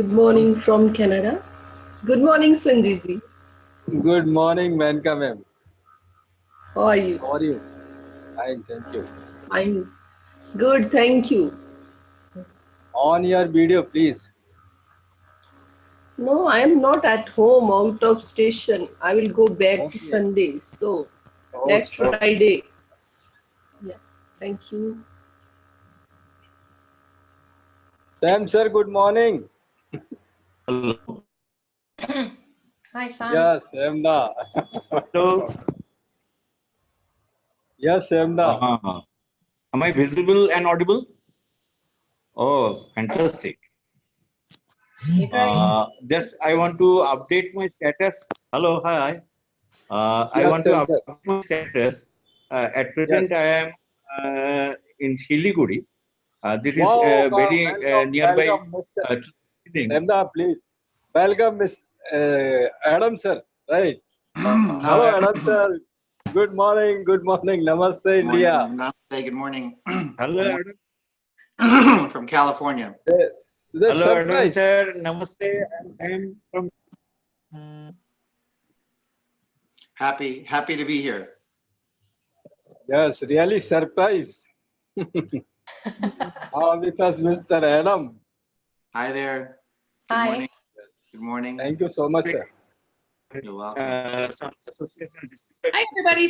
Good morning from Canada. Good morning, Sanjeev ji. Good morning, Menka ma'am. How are you? How are you? Fine, thank you. I'm good, thank you. On your video, please. No, I am not at home, out of station. I will go back to Okay. Sunday. So, next Okay. Friday. Yeah, thank you. Sam sir, good morning. Hello. Hi, Sam. Yes, Sam da. Hello. Yes, Sam da. Am I visible and audible? Oh, fantastic. Great. Just I want to update my status. Hello, hi. I Yes, want to Sam sir. update my status. At Yes. present, I am in Shiliguri. This is Wow, very welcome, nearby. welcome, Mr. Chilling. Sam da, please. Welcome, Miss Adam sir. Right. Hello, Adam sir. Good morning, Namaste, India. Namaste, good morning. Hello, Adam. From California. The Hello, Adam surprise. sir. Namaste. I am from. Happy to be here. Yes, really surprise. With us, Mr. Adam. Hi there. Good Hi. morning. Good morning. Thank you so much, sir. You're welcome. Hi, everybody.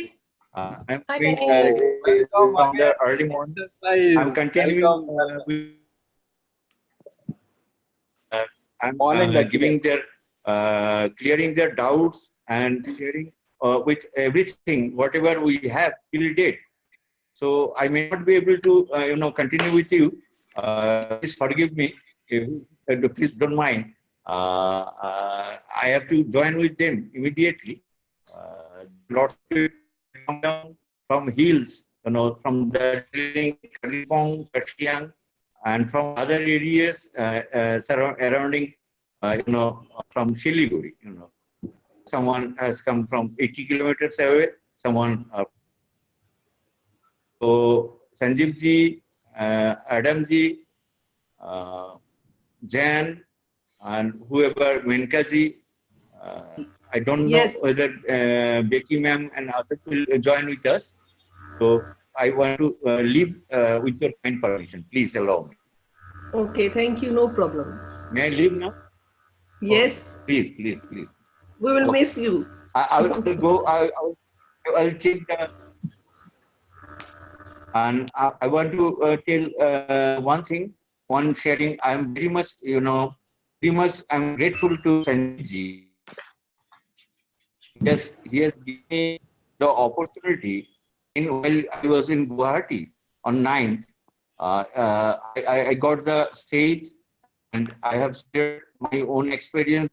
I'm Hi, doing Bekki. Welcome from the again. early morning. Surprise. I'm continuing Welcome. with I'm Morning, Bekki. giving their clearing their doubts and sharing with everything whatever we have till date. So I may not be able to continue with you. Please forgive me if please don't mind. I have to join with them immediately. Lots of people come down from hills, from the Kalimpong, Kachiang, and from other areas surrounding, from Shiliguri. Someone has come from 80 kilometers away. Someone. So Sanjeev ji, Adam ji, Jan, and whoever Menka ji. I don't know Yes. whether Bekki ma'am and others will join with us. So I want to leave with your kind permission. Please allow me. Okay, thank you. No problem. May I leave now? Yes, Please. we will Okay. miss you. I will go. I'll check the. And I want to tell one thing, one sharing. I'm very much, I'm grateful to Sanjeev ji. Yes, he has given me the opportunity while I was in Guwahati on 9th. I got the stage and I have shared my own experience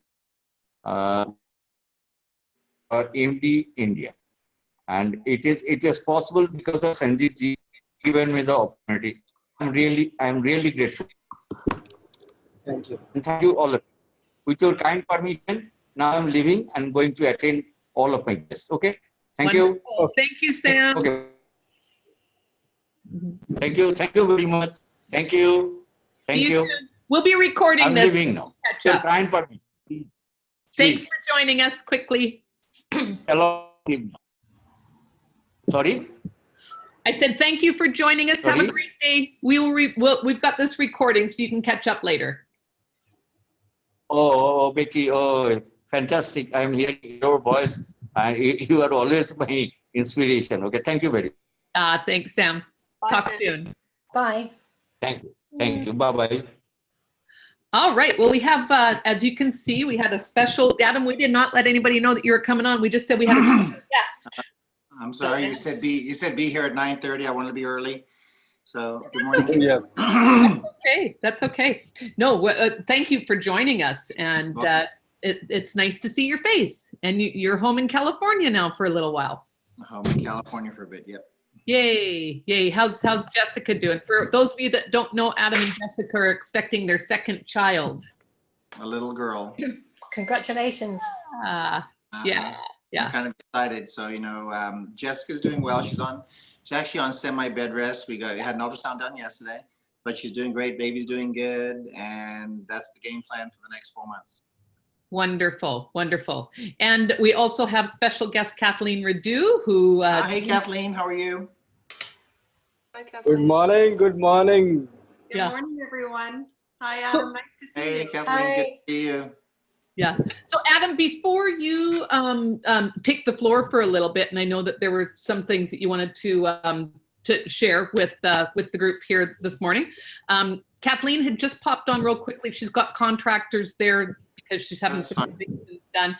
AMD India. And it is possible because of Sanjeev ji given me the opportunity. I'm really grateful. Thank you. And thank you all of you. With your kind permission, now I'm leaving and going to attend all of my guests. Okay? Thank you. Wonderful. Thank you, Sam. Okay. Thank you very much. Thank you. See you soon. We'll be recording I'm this. leaving now. Catch Your up. kind permission. Thanks Please. for joining us quickly. Hello. Sorry? I said thank you for joining us. Have a Sorry? great day. We've got this recording so you can catch up later. Oh, Bekki, fantastic. I'm hearing your voice and you are always my inspiration. Okay, thank you very much. Thanks, Sam. Bye, Talk Sam. soon. Bye. Thank you. Bye-bye. All right. Well, we have, as you can see, we had a special, Adam, we did not let anybody know that you were coming on. We just said we had a special guest. I'm sorry. You said be here at 9:30. I wanted to be early. So good morning. Yes. Okay, that's okay. No, thank you for joining us. And it's nice to see your face. And you're home in California now for a little while. Home in California for a bit. Yep. Yay. How's Jessica doing? For those of you that don't know, Adam and Jessica are expecting their second child. A little girl. Congratulations. Yeah. I'm kind of excited. So, Jessica's doing well. She's actually on semi bed rest. We had an ultrasound done yesterday, but she's doing great. Baby's doing good. And that's the game plan for the next 4 months. Wonderful, wonderful. And we also have special guest Kathleen Radu, who Hey, Kathleen, how are you? Hi, Good Kathleen. morning. Good morning. Good Yeah. morning, everyone. Hi, Adam. Nice to see Hey, you. Kathleen, good Hi. to see you. Yeah. So Adam, before you take the floor for a little bit, and I know that there were some things that you wanted to share with the group here this morning. Kathleen had just popped on real quickly. She's got contractors there because she's having That's some fine. things done.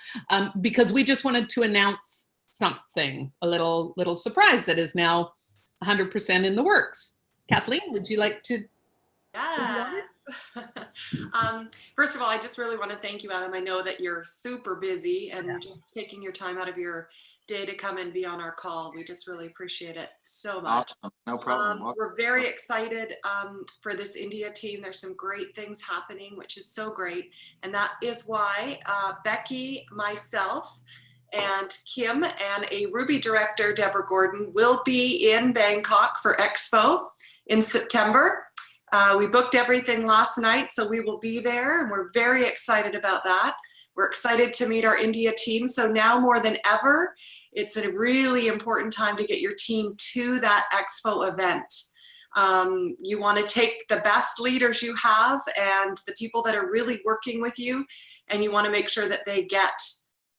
Because we just wanted to announce something, a little surprise that is now 100% in the works. Kathleen, would you like to? Yes. First of all, I just really want to thank you, Adam. I know that you're super busy and just taking your time out of your day to come and be on our call. We just really appreciate it so much. Awesome. No problem. We're very excited for this India team. There's some great things happening, which is so great. And that is why Bekki, myself, and Kim and a Ruby director, Deborah Gordon, will be in Bangkok for Expo in September. We booked everything last night, so we will be there, and we're very excited about that. We're excited to meet our India team. So now more than ever, it's a really important time to get your team to that Expo event. You want to take the best leaders you have and the people that are really working with you, and you want to make sure that they get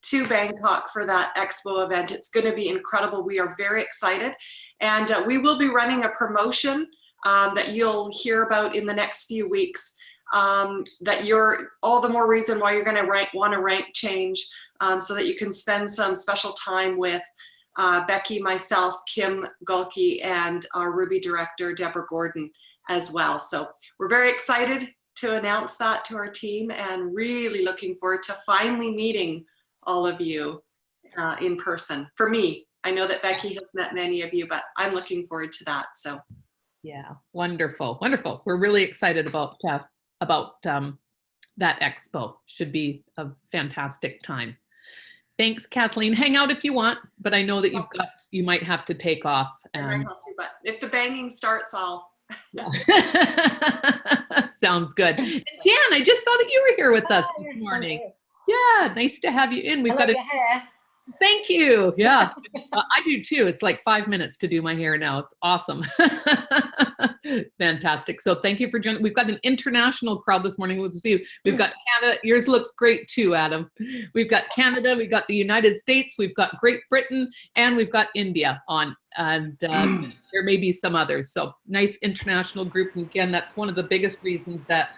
to Bangkok for that Expo event. It's going to be incredible. We are very excited, and we will be running a promotion that you'll hear about in the next few weeks. That you're all the more reason why you're going to want to rank change, so that you can spend some special time with Bekki, myself, Kim Gulke, and our Ruby director, Deborah Gordon, as well. So we're very excited to announce that to our team, and really looking forward to finally meeting all of you in person. For me, I know that Bekki has met many of you, but I'm looking forward to that. So Yeah, wonderful, wonderful. We're really excited about that expo. Should be a fantastic time. Thanks, Kathleen. Hang out if you want, but I know that you might have to take off. I might have to, but if the banging starts, I'll. Yeah. Sounds good. And Dan, I just saw that you were here with us Hi, this morning. Yeah, nice to have you in. We've I got love a your hair. Thank you. Yeah, I do too. It's like 5 minutes to do my hair now. It's awesome. Fantastic. So thank you for joining. We've got an international crowd this morning with you. We've got Canada. Yours looks great too, Adam. We've got Canada. We've got the United States. We've got Great Britain, and we've got India on. And there may be some others. So nice international group. And again, that's one of the biggest reasons that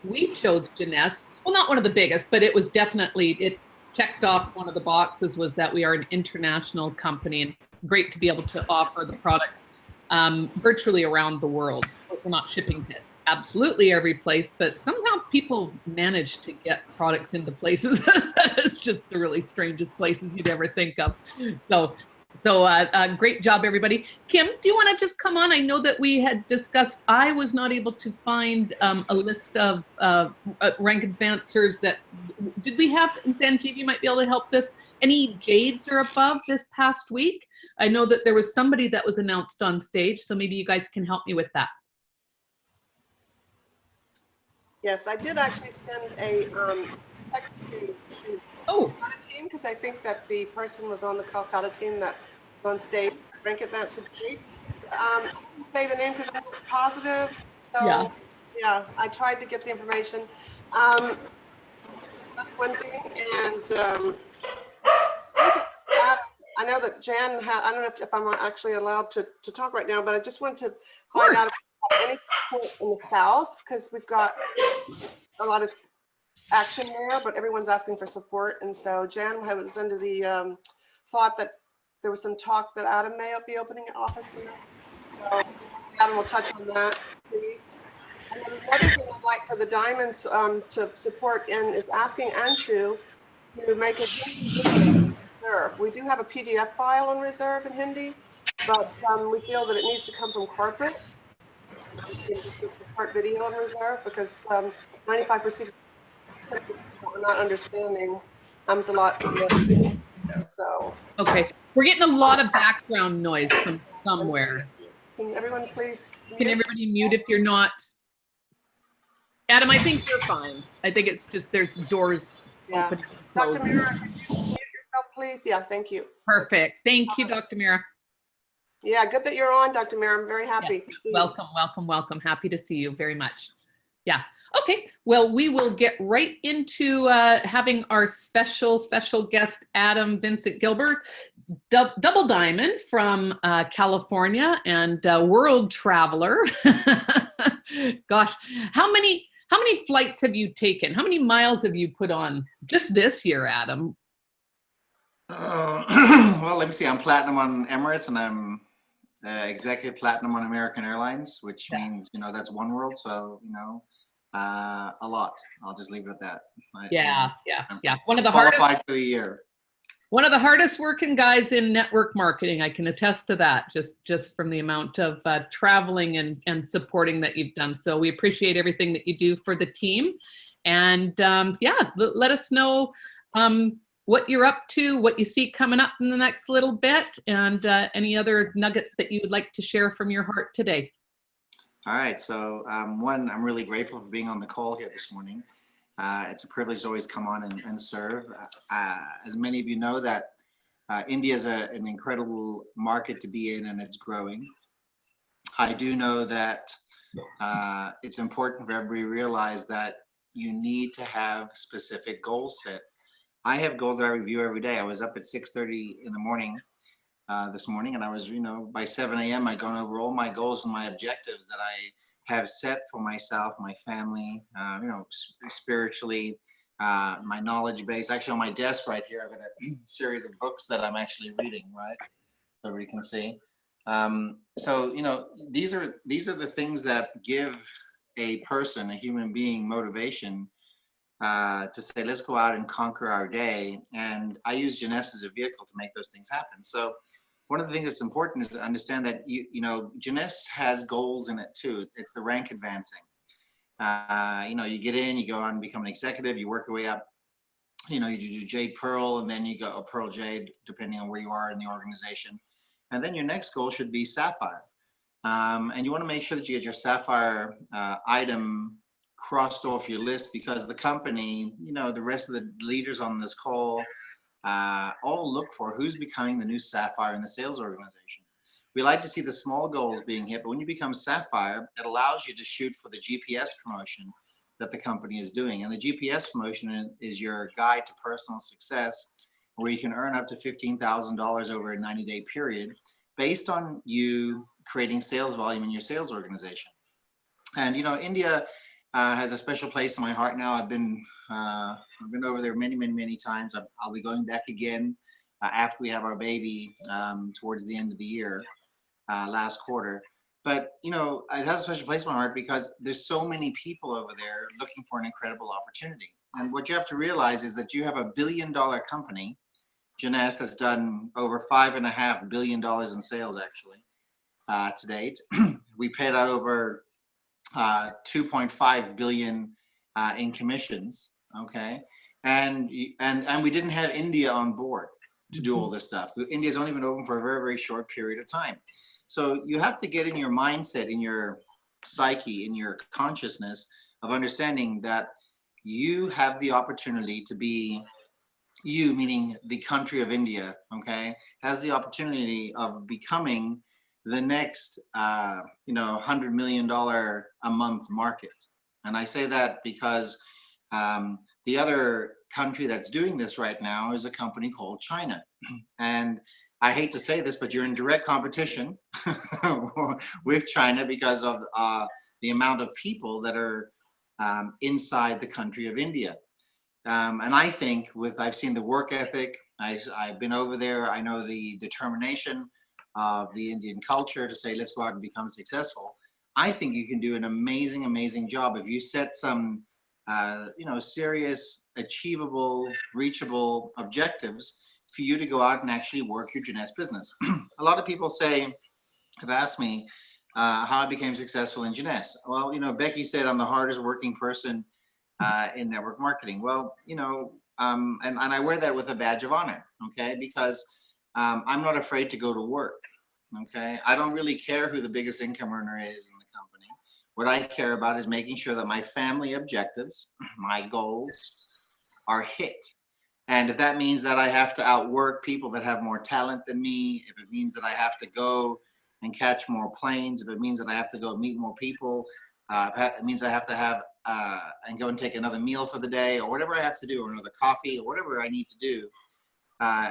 we chose Jeunesse. Well, not one of the biggest, but it was definitely, it checked off one of the boxes, was that we are an international company, and great to be able to offer the product virtually around the world. We're not shipping to absolutely every place, but somehow people manage to get products into places. It's just the really strangest places you'd ever think of. So great job, everybody. Kim, do you want to just come on? I know that we had discussed, I was not able to find a list of rank advancers that, did we have, and Sanjeev, you might be able to help this, any Jades or above this past week? I know that there was somebody that was announced on stage, so maybe you guys can help me with that. Yes, I did actually send a text to Calcutta team, because I think that the person was on the Calcutta team that was on stage, rank advance debate. I didn't say the name because I'm not positive. So yeah, I tried to get the information. That's one thing. And I know that Jan had, I don't know if I'm actually allowed to talk right now, but I just want to find out if you have any support in the South, because we've got a lot of action there, but everyone's asking for support. And so Jan was under the thought that there was some talk that Adam may be opening an office there. So Adam will touch on that, please. And then the other thing I'd like for the Diamonds to support in is asking Anshu to make a Hindi reserve. We do have a PDF file on reserve in Hindi, but we feel that it needs to come from corporate. Start video on reserve, because 95% of people are not understanding a lot. So Okay, we're getting a lot of background noise from somewhere. Can everyone please Can everybody mute if you're not Adam, I think you're fine. I think it's just there's doors Yeah. opening and Dr. closing. Mira, could you mute yourself, please? Yeah, thank you. Perfect. Thank you, Dr. Mira. Yeah, good that you're on, Dr. Mira. I'm very happy to see you. Welcome, welcome, welcome. Happy to see you very much. Yeah. Okay. Well, we will get right into having our special guest, Adam Vincent Gilbert, double diamond from California and world traveler. Gosh, how many flights have you taken? How many miles have you put on just this year, Adam? Well, let me see. I'm platinum on Emirates, and I'm executive platinum on American Airlines, which means, you know, that's one world. So, you know, a lot. I'll just leave it at that. Yeah. I'm One of the qualified for the year. One of the hardest working guys in network marketing. I can attest to that, just from the amount of traveling and supporting that you've done. So we appreciate everything that you do for the team. And let us know what you're up to, what you see coming up in the next little bit, and any other nuggets that you would like to share from your heart today. All right. So one, I'm really grateful for being on the call here this morning. It's a privilege to always come on and serve. As many of you know, that India is an incredible market to be in, and it's growing. I do know that it's important for everybody to realize that you need to have specific goals set. I have goals that I review every day. I was up at 6:30 in the morning this morning, and I was, by 7 a.m. I'd gone over all my goals and my objectives that I have set for myself, my family, spiritually, my knowledge base. Actually, on my desk right here, I've got a series of books that I'm actually reading, right? So everybody can see. These are the things that give a person, a human being, motivation to say, let's go out and conquer our day. And I use Jeunesse as a vehicle to make those things happen. So one of the things that's important is to understand that, Jeunesse has goals in it too. It's the rank advancing. You get in, you go on and become an executive, you work your way up, you do Jade Pearl, and then you go Pearl Jade, depending on where you are in the organization. And then your next goal should be Sapphire. And you want to make sure that you get your Sapphire item crossed off your list, because the company, the rest of the leaders on this call, all look for who's becoming the new Sapphire in the sales organization. We like to see the small goals being hit, but when you become Sapphire, it allows you to shoot for the GPS promotion that the company is doing. And the GPS promotion is your guide to personal success, where you can earn up to $15,000 over a 90-day period based on you creating sales volume in your sales organization. And, India has a special place in my heart now. I've been over there many times. I'll be going back again after we have our baby towards the end of the year, last quarter. But, it has a special place in my heart because there's so many people over there looking for an incredible opportunity. And what you have to realize is that you have $1 billion company. Jeunesse has done over $5.5 billion in sales, actually, to date. We paid out over 2.5 billion in commissions. Okay, and we didn't have India on board to do all this stuff. India's only been open for a very short period of time. So you have to get in your mindset, in your psyche, in your consciousness of understanding that you have the opportunity to be, you meaning the country of India, okay, has the opportunity of becoming the next $100 million a month market. And I say that because the other country that's doing this right now is a company called China. And I hate to say this, but you're in direct competition with China because of the amount of people that are inside the country of India. And I think I've seen the work ethic, I've been over there, I know the determination of the Indian culture to say, let's go out and become successful. I think you can do an amazing job if you set some, serious, achievable, reachable objectives for you to go out and actually work your Jeunesse business. A lot of people have asked me how I became successful in Jeunesse. Well, Bekki said I'm the hardest working person in network marketing. Well, and I wear that with a badge of honor, okay? Because I'm not afraid to go to work, okay? I don't really care who the biggest income earner is in the company. What I care about is making sure that my family objectives, my goals, are hit. And if that means that I have to outwork people that have more talent than me, if it means that I have to go and catch more planes, if it means that I have to go meet more people, it means I have to have and go and take another meal for the day, or whatever I have to do, or another coffee, or whatever I need to do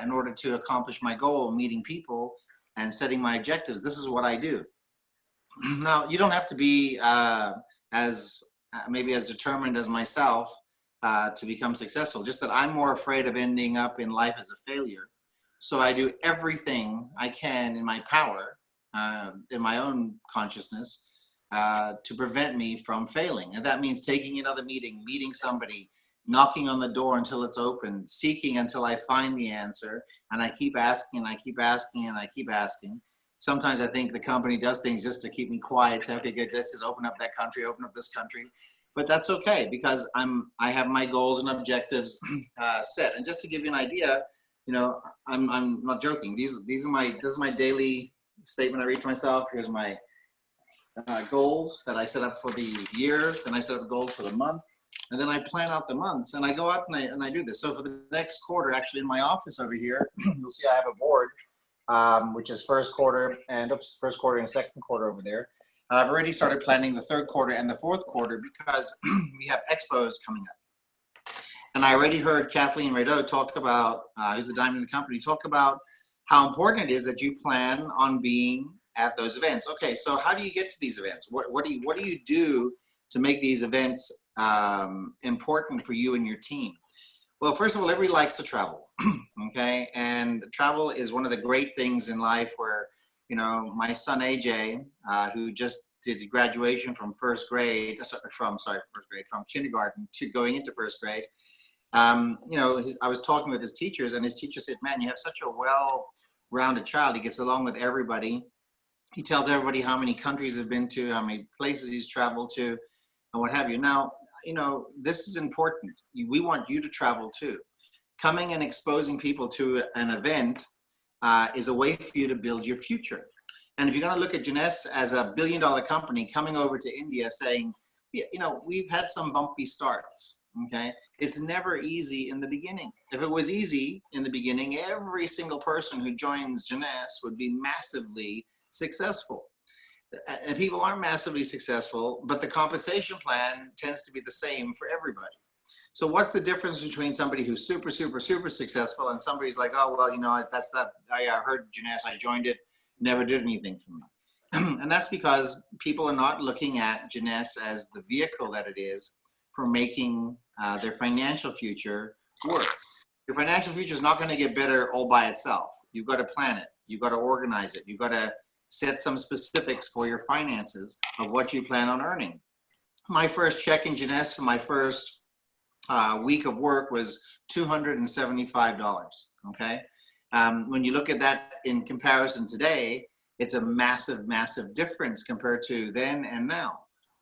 in order to accomplish my goal of meeting people and setting my objectives. This is what I do. Now, you don't have to be maybe as determined as myself to become successful, just that I'm more afraid of ending up in life as a failure. So I do everything I can in my power, in my own consciousness, to prevent me from failing. And that means taking another meeting, meeting somebody, knocking on the door until it's open, seeking until I find the answer. And I keep asking, and I keep asking, and I keep asking. Sometimes I think the company does things just to keep me quiet. Say, okay, good, let's just open up that country, open up this country. But that's okay, because I have my goals and objectives set. And just to give you an idea, you know, I'm not joking. This is my daily statement I read to myself. Here's my goals that I set up for the year. Then I set up goals for the month, and then I plan out the months. And I go out and I do this. So for the next quarter, actually in my office over here, you'll see I have a board, which is first quarter and second quarter over there. And I've already started planning the third quarter and the fourth quarter because we have expos coming up. And I already heard Kathleen Rado talk about, who's the diamond in the company, talk about how important it is that you plan on being at those events. Okay, so how do you get to these events? What do you do to make these events important for you and your team? Well, first of all, everybody likes to travel, okay? And travel is one of the great things in life where, you know, my son AJ, who just did graduation from from kindergarten to going into first grade, you know, I was talking with his teachers, and his teacher said, man, you have such a well-rounded child. He gets along with everybody. He tells everybody how many countries he's been to, how many places he's traveled to, and what have you. Now, you know, this is important. We want you to travel too. Coming and exposing people to an event is a way for you to build your future. And if you're going to look at Jeunesse as a billion-dollar company coming over to India saying, you know, we've had some bumpy starts, okay? It's never easy in the beginning. If it was easy in the beginning, every single person who joins Jeunesse would be massively successful. And people aren't massively successful, but the compensation plan tends to be the same for everybody. So what's the difference between somebody who's super, super, super successful and somebody's like, oh, well, you know, that's that, I heard Jeunesse, I joined it, never did anything for me. And that's because people are not looking at Jeunesse as the vehicle that it is for making their financial future work. Your financial future is not going to get better all by itself. You've got to plan it. You've got to organize it. You've got to set some specifics for your finances of what you plan on earning. My first check in Jeunesse for my first week of work was $275, okay? When you look at that in comparison today, it's a massive, massive difference compared to then and now.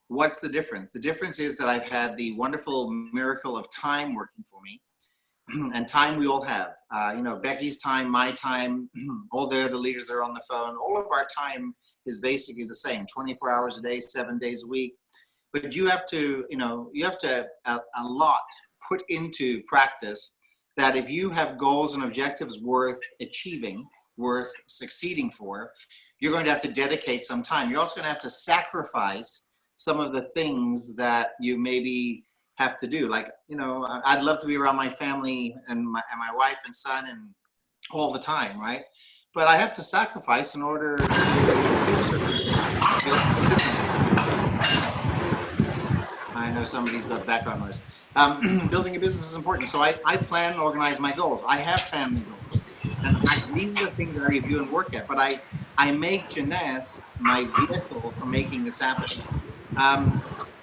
What's the difference? The difference is that I've had the wonderful miracle of time working for me. And time we all have, you know, Bekki's time, my time, all the other leaders that are on the phone, all of our time is basically the same, 24 hours a day, 7 days a week. But you have to, you know, you have to a lot put into practice that if you have goals and objectives worth achieving, worth succeeding for, you're going to have to dedicate some time. You're also going to have to sacrifice some of the things that you maybe have to do. Like, you know, I'd love to be around my family and my wife and son and all the time, right? But I have to sacrifice in order to do certain things. I know somebody's got background noise. Building a business is important. So I plan and organize my goals. I have family goals. And these are the things that I review and work at. But I make Jeunesse my vehicle for making this happen.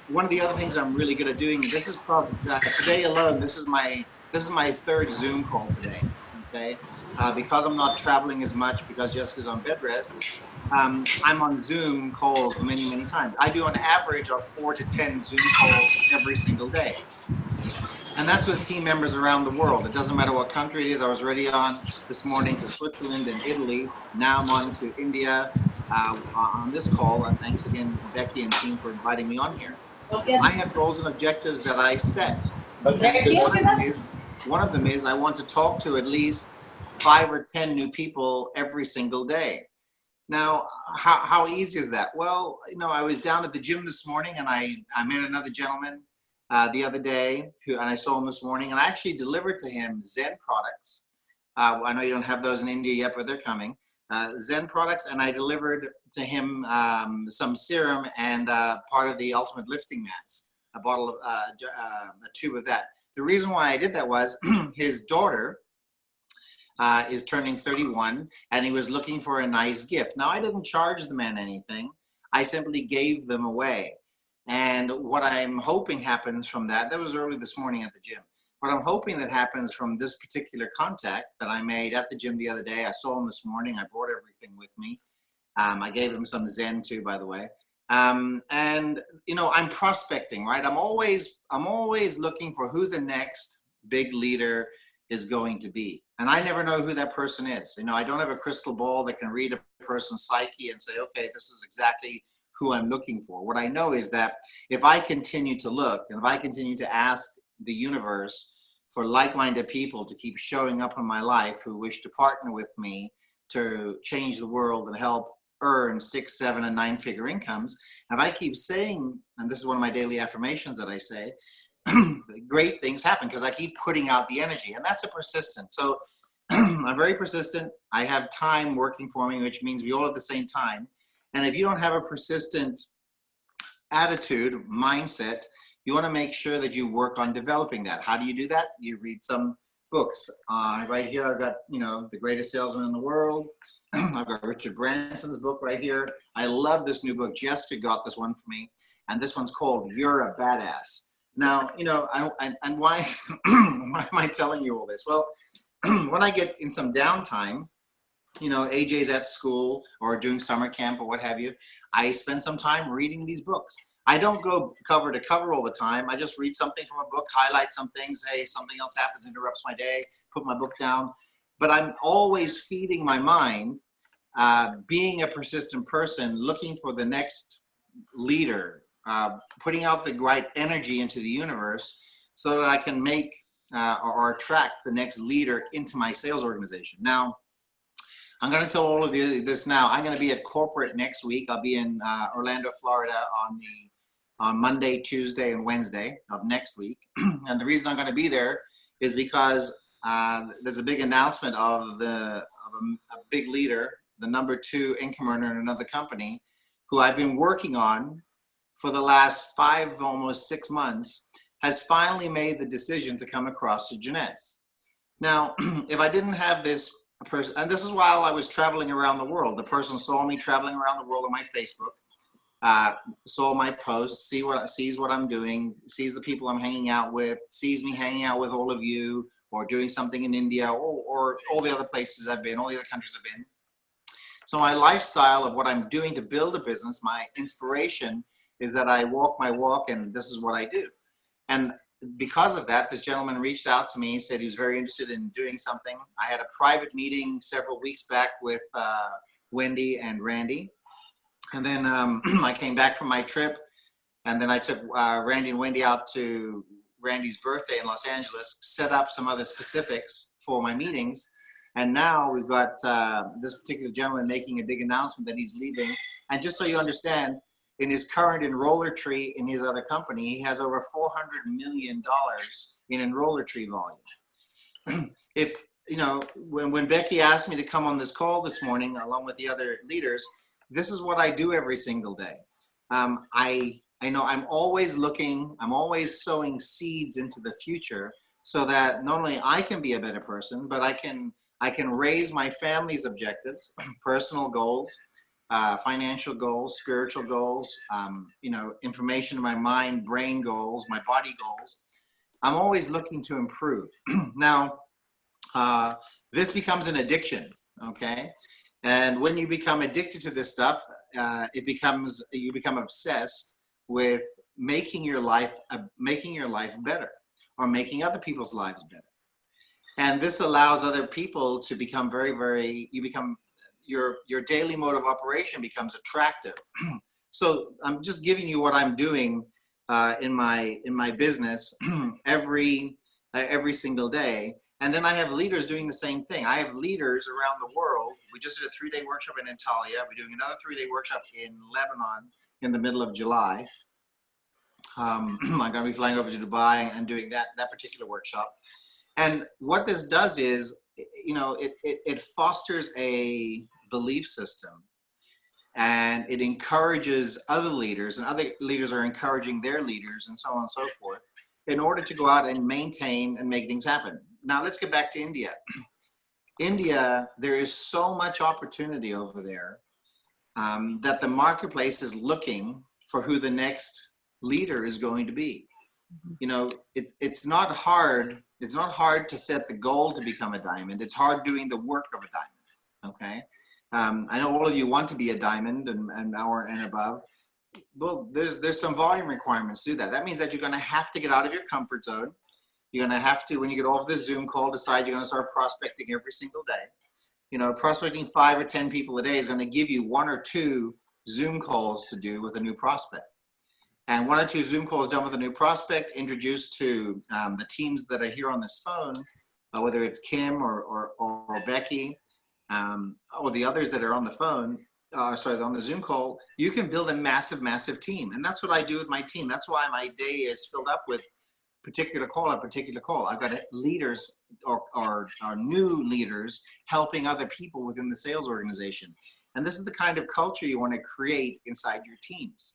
One of the other things I'm really good at doing, this is probably today alone, this is my third Zoom call today, okay? Because I'm not traveling as much, because Jessica's on bed rest, I'm on Zoom calls many, many times. I do an average of 4 to 10 Zoom calls every single day. And that's with team members around the world. It doesn't matter what country it is. I was already on this morning to Switzerland and Italy. Now I'm on to India, on this call. And thanks again, Bekki and team, for inviting me on here. I have goals and objectives that I set. And one of them is I want to talk to at least 5 or 10 new people every single day. Now, how easy is that? Well, you know, I was down at the gym this morning, and I met another gentleman the other day, and I saw him this morning, and I actually delivered to him Zen products. I know you don't have those in India yet, but they're coming. Zen products, and I delivered to him some serum and part of the Ultimate Lifting Mats, a bottle of a tube of that. The reason why I did that was his daughter is turning 31, and he was looking for a nice gift. Now, I didn't charge the man anything. I simply gave them away. And what I'm hoping happens from that was early this morning at the gym. What I'm hoping that happens from this particular contact that I made at the gym the other day, I saw him this morning, I brought everything with me. I gave him some Zen too, by the way. And, you know, I'm prospecting, right? I'm always looking for who the next big leader is going to be. And I never know who that person is. You know, I don't have a crystal ball that can read a person's psyche and say, okay, this is exactly who I'm looking for. What I know is that if I continue to look, and if I continue to ask the universe for like-minded people to keep showing up in my life who wish to partner with me to change the world and help earn 6, 7, and 9-figure incomes, and if I keep saying, and this is one of my daily affirmations that I say, great things happen because I keep putting out the energy, and that's a persistent. So I'm very persistent. I have time working for me, which means we all have the same time. And if you don't have a persistent attitude, mindset, you want to make sure that you work on developing that. How do you do that? You read some books. Right here, I've got, you know, The Greatest Salesman in the World. I've got Richard Branson's book right here. I love this new book. Jessica got this one for me, and this one's called You're a Badass. Now, you know, and why, why am I telling you all this? Well, when I get in some downtime, you know, AJ's at school or doing summer camp or what have you, I spend some time reading these books. I don't go cover to cover all the time. I just read something from a book, highlight some things. Hey, something else happens, interrupts my day, put my book down. But I'm always feeding my mind, being a persistent person, looking for the next leader, putting out the right energy into the universe so that I can make or attract the next leader into my sales organization. Now, I'm going to tell all of you this now. I'm going to be at corporate next week. I'll be in Orlando, Florida on Monday, Tuesday, and Wednesday of next week. And the reason I'm going to be there is because there's a big announcement of a big leader, the #2 income earner in another company, who I've been working on for the last 5, almost 6 months, has finally made the decision to come across to Jeunesse. Now, if I didn't have this person, and this is while I was traveling around the world, the person saw me traveling around the world on my Facebook, saw my posts, sees what I'm doing, sees the people I'm hanging out with, sees me hanging out with all of you, or doing something in India, or all the other places I've been, all the other countries I've been. So my lifestyle of what I'm doing to build a business, my inspiration is that I walk my walk, and this is what I do. And because of that, this gentleman reached out to me, said he was very interested in doing something. I had a private meeting several weeks back with Wendy and Randy. And then I came back from my trip, and then I took Randy and Wendy out to Randy's birthday in Los Angeles, set up some other specifics for my meetings. And now we've got this particular gentleman making a big announcement that he's leaving. And just so you understand, in his current enroller tree in his other company, he has over $400 million in enroller tree volume. If, you know, when Bekki asked me to come on this call this morning, along with the other leaders, this is what I do every single day. I know I'm always looking, I'm always sowing seeds into the future so that not only I can be a better person, but I can raise my family's objectives, personal goals, financial goals, spiritual goals, you know, information in my mind, brain goals, my body goals. I'm always looking to improve. Now, this becomes an addiction, okay? And when you become addicted to this stuff, you become obsessed with making your life better, or making other people's lives better. And this allows other people to become your daily mode of operation becomes attractive. So I'm just giving you what I'm doing in my business every single day. And then I have leaders doing the same thing. I have leaders around the world. We just did a 3-day workshop in Antalya. We're doing another 3-day workshop in Lebanon in the middle of July. I'm going to be flying over to Dubai and doing that particular workshop. And what this does is, you know, it fosters a belief system, and it encourages other leaders, and other leaders are encouraging their leaders, and so on and so forth, in order to go out and maintain and make things happen. Now let's get back to India. India, there is so much opportunity over there that the marketplace is looking for who the next leader is going to be. You know, it's not hard. It's not hard to set the goal to become a diamond. It's hard doing the work of a diamond. Okay. I know all of you want to be a diamond and above. Well, there's some volume requirements to do that. That means that you're going to have to get out of your comfort zone. You're going to have to, when you get off this Zoom call, decide you're going to start prospecting every single day. You know, prospecting 5 or 10 people a day is going to give you 1 or 2 Zoom calls to do with a new prospect. And 1 or 2 Zoom calls done with a new prospect, introduced to the teams that are here on this phone, whether it's Kim or Bekki, or the others that are on the phone, on the Zoom call, you can build a massive, massive team. And that's what I do with my team. That's why my day is filled up with particular call on particular call. I've got leaders or new leaders helping other people within the sales organization. And this is the kind of culture you want to create inside your teams.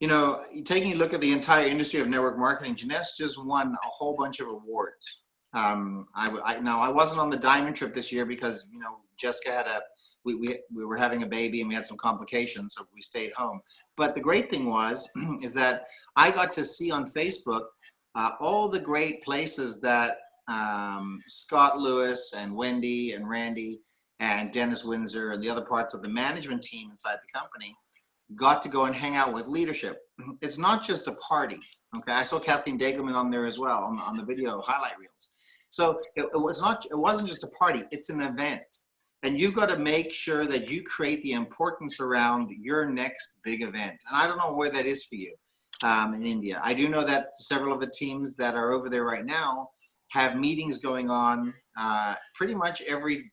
You know, taking a look at the entire industry of network marketing, Jeunesse just won a whole bunch of awards. Now I wasn't on the diamond trip this year because, you know, Jessica had we were having a baby and we had some complications, so we stayed home. But the great thing was, is that I got to see on Facebook all the great places that Scott Lewis and Wendy and Randy and Dennis Windsor and the other parts of the management team inside the company got to go and hang out with leadership. It's not just a party. Okay, I saw Kathleen Dagelman on there as well on the video highlight reels. So it wasn't just a party, it's an event. And you've got to make sure that you create the importance around your next big event. And I don't know where that is for you in India. I do know that several of the teams that are over there right now have meetings going on pretty much every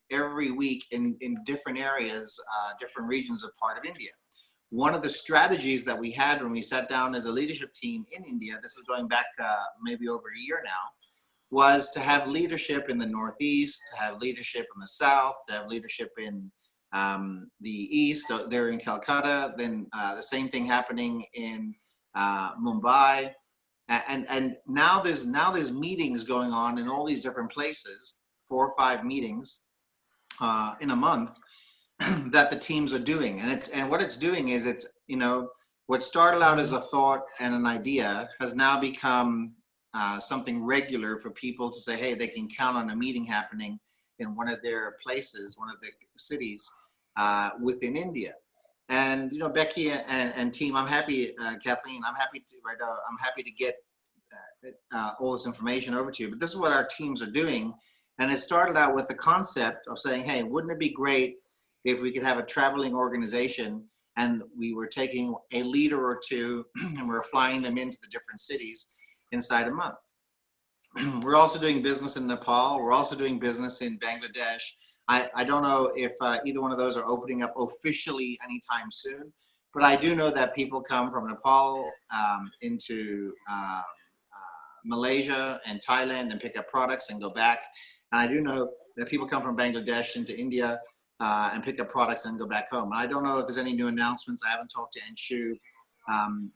week in different areas, different regions of part of India. One of the strategies that we had when we sat down as a leadership team in India, this is going back maybe over a year now, was to have leadership in the Northeast, to have leadership in the South, to have leadership in the East, there in Calcutta, then the same thing happening in Mumbai. And now there's meetings going on in all these different places, 4 or 5 meetings in a month that the teams are doing. And what it's doing is it's, you know, what started out as a thought and an idea has now become something regular for people to say, hey, they can count on a meeting happening in one of their places, one of the cities within India. And, you know, Bekki and team, I'm happy, Kathleen, I'm happy to get all this information over to you. But this is what our teams are doing. And it started out with the concept of saying, hey, wouldn't it be great if we could have a traveling organization and we were taking a leader or 2 and we're flying them into the different cities inside a month. We're also doing business in Nepal. We're also doing business in Bangladesh. I don't know if either one of those are opening up officially anytime soon, but I do know that people come from Nepal into Malaysia and Thailand and pick up products and go back. And I do know that people come from Bangladesh into India and pick up products and go back home. I don't know if there's any new announcements. I haven't talked to Anshu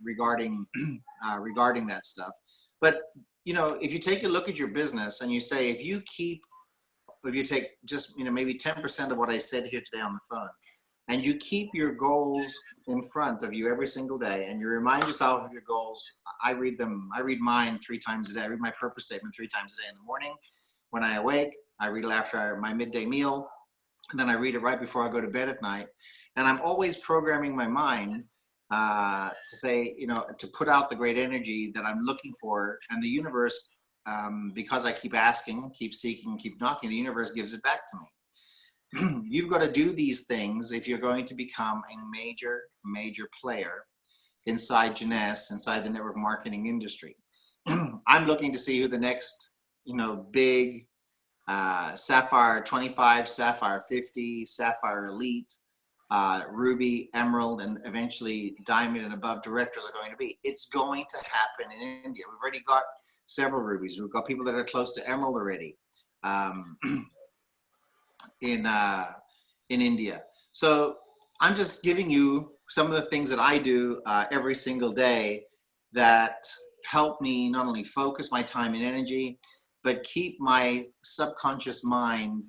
regarding that stuff. But, you know, if you take a look at your business and you say, if you take just, you know, maybe 10% of what I said here today on the phone, and you keep your goals in front of you every single day, and you remind yourself of your goals. I read mine 3 times a day. I read my purpose statement 3 times a day in the morning. When I awake, I read it after my midday meal, and then I read it right before I go to bed at night. And I'm always programming my mind to say, you know, to put out the great energy that I'm looking for, and the universe, because I keep asking, keep seeking, keep knocking, the universe gives it back to me. you've got to do these things if you're going to become a major player inside Jeunesse, inside the network marketing industry. I'm looking to see who the next, big Sapphire 25, Sapphire 50, Sapphire Elite, Ruby, Emerald, and eventually Diamond and above directors are going to be. It's going to happen in India. We've already got several Rubies. We've got people that are close to Emerald already in India. So I'm just giving you some of the things that I do every single day that help me not only focus my time and energy, but keep my subconscious mind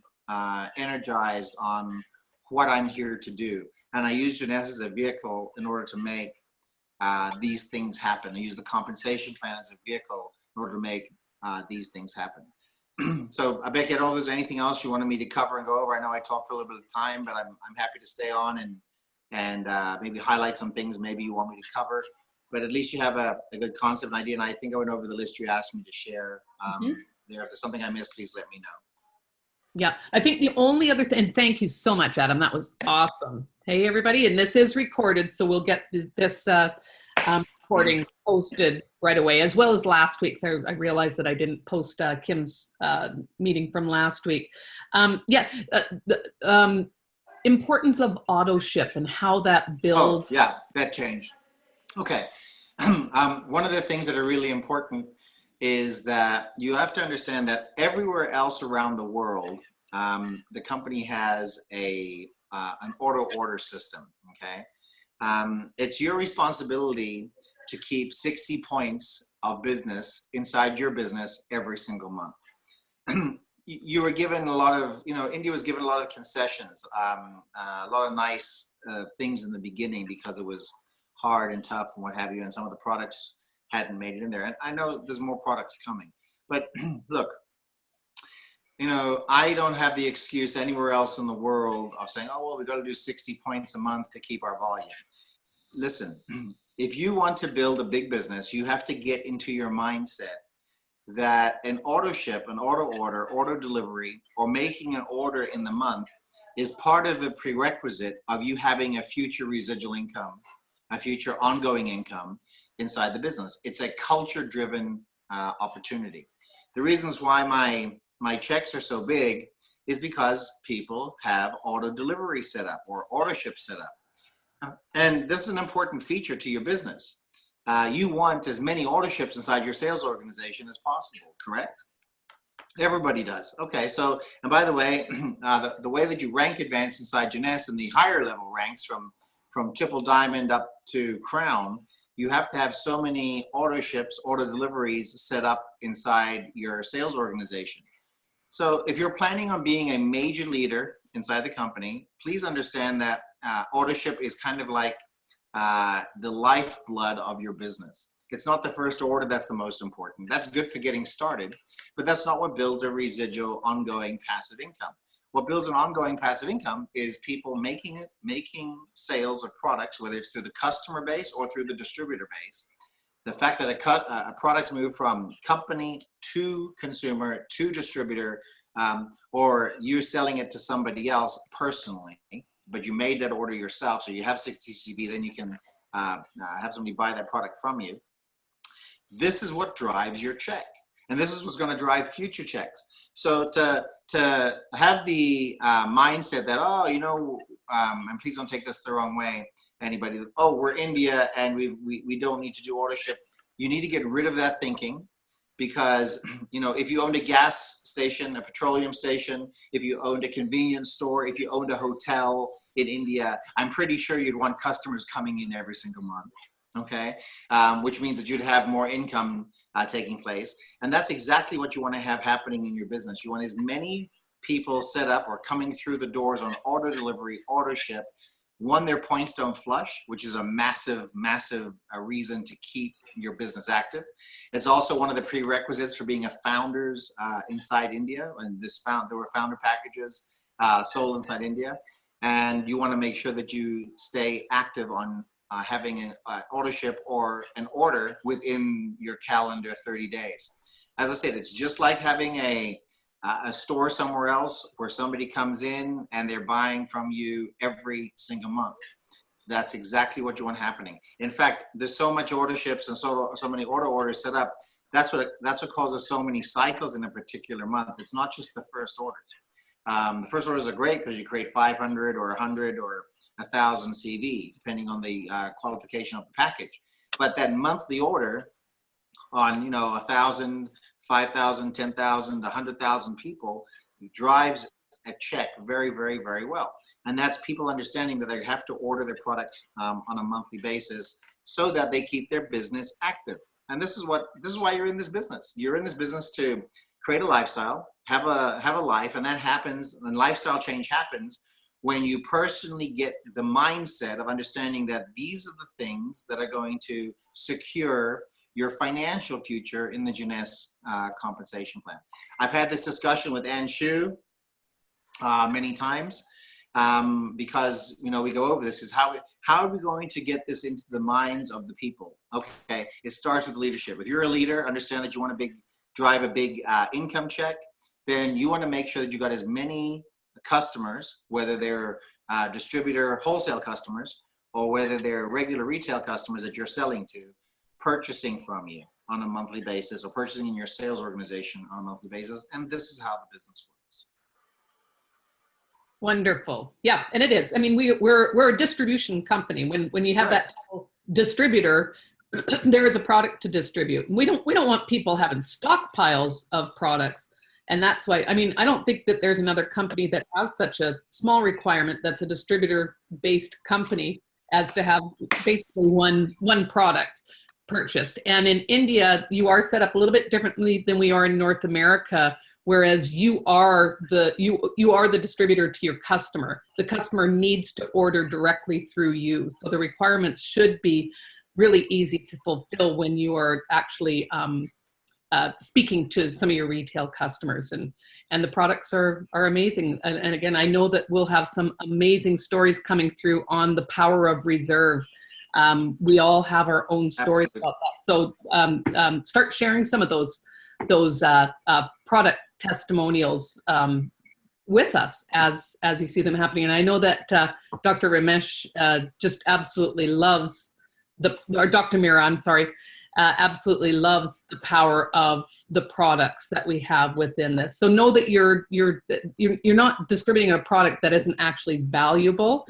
energized on what I'm here to do. And I use Jeunesse as a vehicle in order to make these things happen. I use the compensation plan as a vehicle in order to make these things happen. So, Bekki, I don't know if there's anything else you wanted me to cover and go over. I know I talked for a little bit of time, but I'm happy to stay on and maybe highlight some things maybe you want me to cover. But at least you have a good concept and idea. And I think I went over the list you asked me to share there. If there's something I missed, please let me know. Yeah, I think the only other thing, and thank you so much, Adam. That was awesome. Hey, everybody, and this is recorded, so we'll get this recording posted right away, as well as last week's. I realized that I didn't post Kim's meeting from last week. The importance of auto ship and how that builds. Oh, yeah, that changed. Okay. One of the things that are really important is that you have to understand that everywhere else around the world, the company has an auto order system, okay? It's your responsibility to keep 60 points of business inside your business every single month. You were given a lot of, India was given a lot of concessions, a lot of nice things in the beginning because it was hard and tough and what have you, and some of the products hadn't made it in there. And I know there's more products coming, but look, I don't have the excuse anywhere else in the world of saying, oh, well, we got to do 60 points a month to keep our volume. Listen, if you want to build a big business, you have to get into your mindset that an auto ship, an auto order, auto delivery, or making an order in the month is part of the prerequisite of you having a future residual income, a future ongoing income inside the business. It's a culture-driven opportunity. The reasons why my checks are so big is because people have auto delivery set up or auto ship set up. And this is an important feature to your business. You want as many auto ships inside your sales organization as possible, correct? Everybody does. Okay, so, and by the way, the way that you rank advance inside Jeunesse and the higher level ranks from triple diamond up to crown, you have to have so many auto ships, auto deliveries set up inside your sales organization. So if you're planning on being a major leader inside the company, please understand that auto ship is kind of like the lifeblood of your business. It's not the first order that's the most important. That's good for getting started, but that's not what builds a residual ongoing passive income. What builds an ongoing passive income is people making sales of products, whether it's through the customer base or through the distributor base. The fact that a product's moved from company to consumer to distributor, or you're selling it to somebody else personally, but you made that order yourself, so you have 60 CCB, then you can have somebody buy that product from you. This is what drives your check. And this is what's going to drive future checks. So to have the mindset that, oh, and please don't take this the wrong way, anybody, oh, we're India and we don't need to do auto ship. You need to get rid of that thinking, because, if you owned a gas station, a petroleum station, if you owned a convenience store, if you owned a hotel in India, I'm pretty sure you'd want customers coming in every single month, okay? Which means that you'd have more income taking place. And that's exactly what you want to have happening in your business. You want as many people set up or coming through the doors on auto delivery, auto ship. One, their points don't flush, which is a massive reason to keep your business active. It's also one of the prerequisites for being a founders inside India. And there were founder packages sold inside India. And you want to make sure that you stay active on having an auto ship or an order within your calendar 30 days. As I said, it's just like having a a store somewhere else where somebody comes in and they're buying from you every single month. That's exactly what you want happening. In fact, there's so much orderships and so many orders set up. That's what causes so many cycles in a particular month. It's not just the first orders. The first orders are great because you create 500 or 100 or 1,000 CV, depending on the qualification of the package. But that monthly order on 1,000, 5,000, 10,000, 100,000 people drives a check very, very, very well. And that's people understanding that they have to order their products on a monthly basis so that they keep their business active. And this is why you're in this business. You're in this business to create a lifestyle, have a life, and that happens, and lifestyle change happens when you personally get the mindset of understanding that these are the things that are going to secure your financial future in the Jeunesse compensation plan. I've had this discussion with Ann Shu many times because we go over this, is how are we going to get this into the minds of the people? Okay, it starts with leadership. If you're a leader, understand that you want to drive a big income check, then you want to make sure that you got as many customers, whether they're distributor wholesale customers or whether they're regular retail customers that you're selling to, purchasing from you on a monthly basis or purchasing in your sales organization on a monthly basis. And this is how the business works. Wonderful. Yeah, and it is. I mean, we're a distribution company. When you have that distributor, there is a product to distribute. We don't want people having stockpiles of products. And that's why, I mean, I don't think that there's another company that has such a small requirement that's a distributor-based company as to have basically one product purchased. And in India, you are set up a little bit differently than we are in North America, whereas you are the distributor to your customer. The customer needs to order directly through you. So the requirements should be really easy to fulfill when you are actually speaking to some of your retail customers, and the products are amazing. And again, I know that we'll have some amazing stories coming through on the power of reserve. We all have our own stories about that. So start sharing some of those product testimonials with us as you see them happening. And I know that Dr. Ramesh just absolutely loves or Dr. Mira, I'm sorry, absolutely loves the power of the products that we have within this. So know that you're not distributing a product that isn't actually valuable.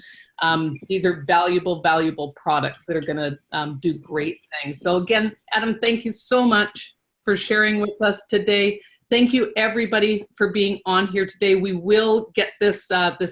These are valuable products that are going to do great things. So again, Adam, thank you so much for sharing with us today. Thank you everybody for being on here today. We will get this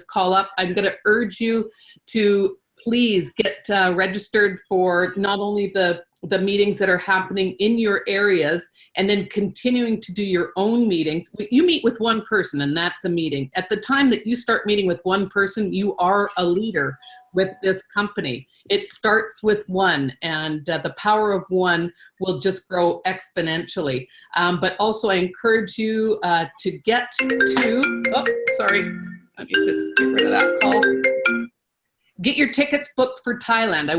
call up. I'm going to urge you to please get registered for not only the meetings that are happening in your areas, and then continuing to do your own meetings. You meet with one person and that's a meeting. At the time that you start meeting with one person, you are a leader with this company. It starts with one, and the power of one will just grow exponentially. But also I encourage you to get to, oh, sorry, let me just get rid of that call. Get your tickets booked for Thailand. I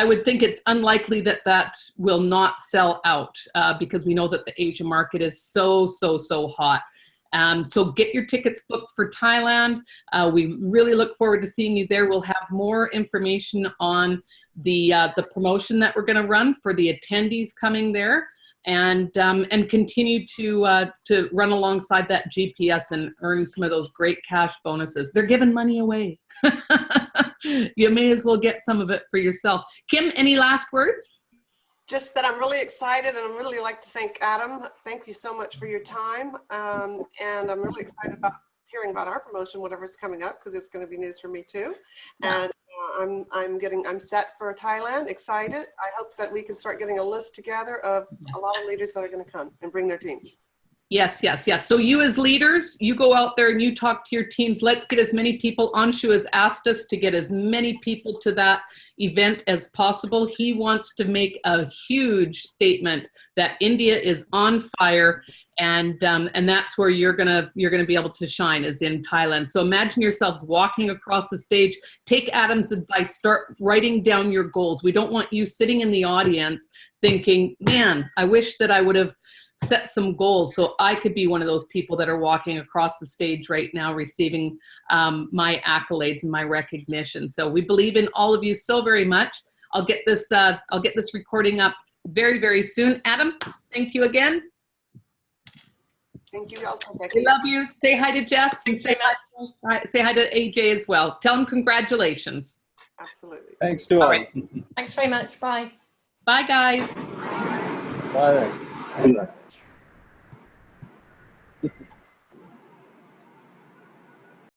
would think it's unlikely that will not sell out because we know that the Asian market is so hot. So get your tickets booked for Thailand. We really look forward to seeing you there. We'll have more information on the promotion that we're going to run for the attendees coming there. And continue to run alongside that GPS and earn some of those great cash bonuses. They're giving money away. You may as well get some of it for yourself. Kim, any last words? Just that I'm really excited, and I'd really like to thank Adam. Thank you so much for your time. And I'm really excited about hearing about our promotion, whatever's coming up, because it's going to be news for me too. And I'm set for Thailand, excited. I hope that we can start getting a list together of a lot of leaders that are going to come and bring their teams. Yes. So you as leaders, you go out there and you talk to your teams. Let's get as many people. Anshu has asked us to get as many people to that event as possible. He wants to make a huge statement that India is on fire, and that's where you're gonna be able to shine, is in Thailand. So imagine yourselves walking across the stage. Take Adam's advice. Start writing down your goals. We don't want you sitting in the audience thinking, man, I wish that I would have set some goals so I could be one of those people that are walking across the stage right now receiving my accolades and my recognition. So we believe in all of you so very much. I'll get this recording up very, very soon. Adam, thank you again. Thank you also, Bekki. We love you. Say hi to Jess and say hi to AJ as well. Tell them congratulations. Absolutely. Thanks to All all. right. Thanks very much. Bye. Bye, guys. Bye.